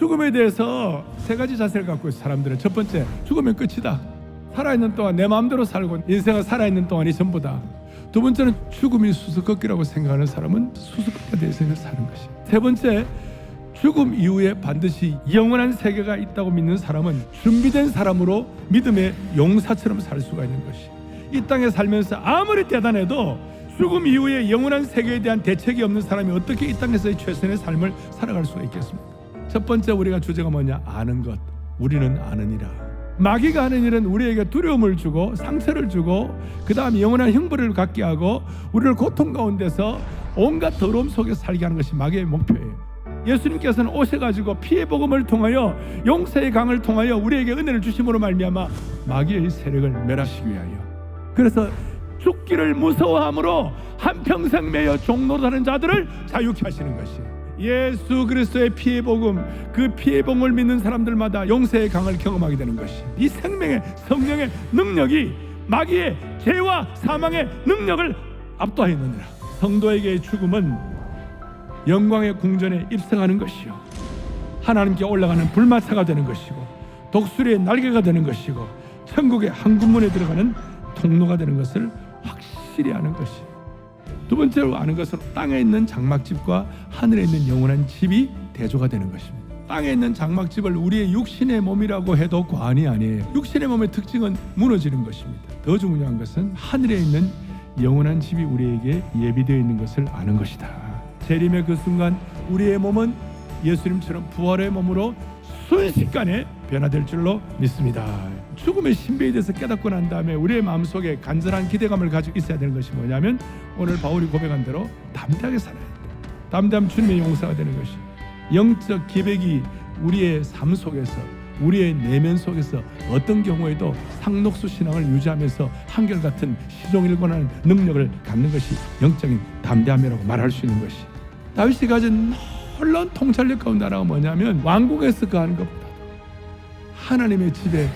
죽음에 대해서 세 가지 자세를 갖고 있어요. 사람들은 첫 번째, 죽으면 끝이다. 살아있는 동안 내 마음대로 살고 인생은 살아있는 동안이 전부다. 두 번째는 죽음이 수수께끼라고 생각하는 사람은 수수께끼가 내 생을 사는 것이. 세 번째, 죽음 이후에 반드시 영원한 세계가 있다고 믿는 사람은 준비된 사람으로 믿음의 용사처럼 살 수가 있는 것이. 이 땅에 살면서 아무리 대단해도 죽음 이후에 영원한 세계에 대한 대책이 없는 사람이 어떻게 이 땅에서의 최선의 삶을 살아갈 수가 있겠습니까? 첫 번째 우리가 주제가 뭐냐? 아는 것. 우리는 아느니라. 마귀가 하는 일은 우리에게 두려움을 주고 상처를 주고 그 다음 영원한 형벌을 갖게 하고 우리를 고통 가운데서 온갖 더러움 속에 살게 하는 것이 마귀의 목표예요. 예수님께서는 오셔가지고 피의 복음을 통하여 용서의 강을 통하여 우리에게 은혜를 주심으로 말미암아 마귀의 세력을 멸하시기 위하여, 그래서 죽기를 무서워함으로 한평생 매여 종노릇하는 자들을 자유케 하시는 것이 예수 그리스도의 피의 복음, 그 피의 복음을 믿는 사람들마다 용서의 강을 경험하게 되는 것이, 이 생명의 성령의 능력이 마귀의 죄와 사망의 능력을 압도하였느니라. 성도에게의 죽음은 영광의 궁전에 입성하는 것이요, 하나님께 올라가는 불마차가 되는 것이고, 독수리의 날개가 되는 것이고, 천국의 항구문에 들어가는 통로가 되는 것을 확실히 아는 것이. 두 번째로 아는 것은 땅에 있는 장막집과 하늘에 있는 영원한 집이 대조가 되는 것입니다. 땅에 있는 장막집을 우리의 육신의 몸이라고 해도 과언이 아니에요. 육신의 몸의 특징은 무너지는 것입니다. 더 중요한 것은 하늘에 있는 영원한 집이 우리에게 예비되어 있는 것을 아는 것이다. 재림의 그 순간 우리의 몸은 예수님처럼 부활의 몸으로 순식간에 변화될 줄로 믿습니다. 죽음의 신비에 대해서 깨닫고 난 다음에 우리의 마음속에 간절한 기대감을 가지고 있어야 되는 것이 뭐냐면, 오늘 바울이 고백한 대로 담대하게 살아야 돼. 담대함 주님의 용사가 되는 것이, 영적 기백이 우리의 삶 속에서, 우리의 내면 속에서 어떤 경우에도 상록수 신앙을 유지하면서 한결같은 시종일관하는 능력을 갖는 것이 영적인 담대함이라고 말할 수 있는 것이. 다윗이 가진 놀라운 통찰력 가운데 하나가 뭐냐면, 왕궁에서 거하는 것보다 하나님의 집에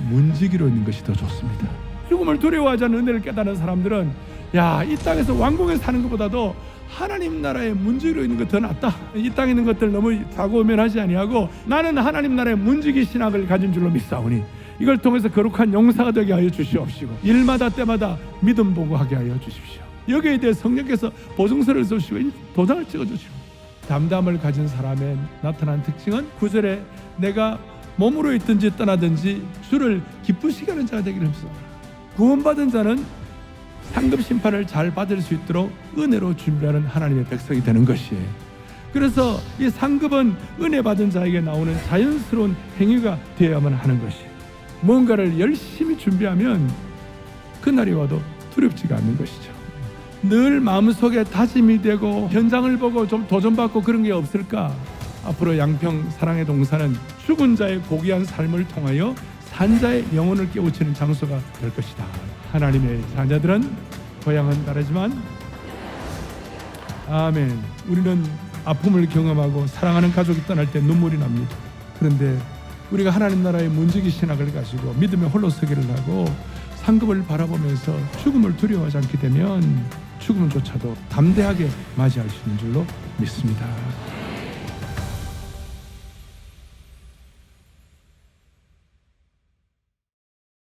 문지기로 있는 것이 더 좋습니다. 죽음을 두려워하지 않는 은혜를 깨달은 사람들은 이 땅에서 왕궁에 사는 것보다도 하나님 나라의 문지기로 있는 것 더 낫다. 이 땅에 있는 것들 너무 자고면하지 아니하고 나는 하나님 나라의 문지기 신학을 가진 줄로 믿사오니 이걸 통해서 거룩한 용사가 되게 하여 주시옵시고, 일마다 때마다 믿음 보고하게 하여 주십시오. 여기에 대해 성령께서 보증서를 써주시고 도장을 찍어주시고. 담담을 가진 사람의 나타난 특징은 9절에 내가 몸으로 있든지 떠나든지 주를 기쁘시게 하는 자가 되기를 합니다. 구원받은 자는 상급 심판을 잘 받을 수 있도록 은혜로 준비하는 하나님의 백성이 되는 것이에요. 그래서 이 상급은 은혜 받은 자에게 나오는 자연스러운 행위가 되어야만 하는 것이에요. 뭔가를 열심히 준비하면 그날이 와도 두렵지가 않는 것이죠. 늘 마음속에 다짐이 되고 현장을 보고 좀 도전받고 그런 게 없을까? 앞으로 양평 사랑의 동산은 죽은 자의 고귀한 삶을 통하여 산자의 영혼을 깨우치는 장소가 될 것이다. 하나님의 자녀들은 고향은 다르지만 아멘. 우리는 아픔을 경험하고 사랑하는 가족이 떠날 때 눈물이 납니다. 그런데 우리가 하나님 나라의 문지기 신학을 가지고 믿음의 홀로서기를 하고 상급을 바라보면서 죽음을 두려워하지 않게 되면 죽음조차도 담대하게 맞이할 수 있는 줄로 믿습니다.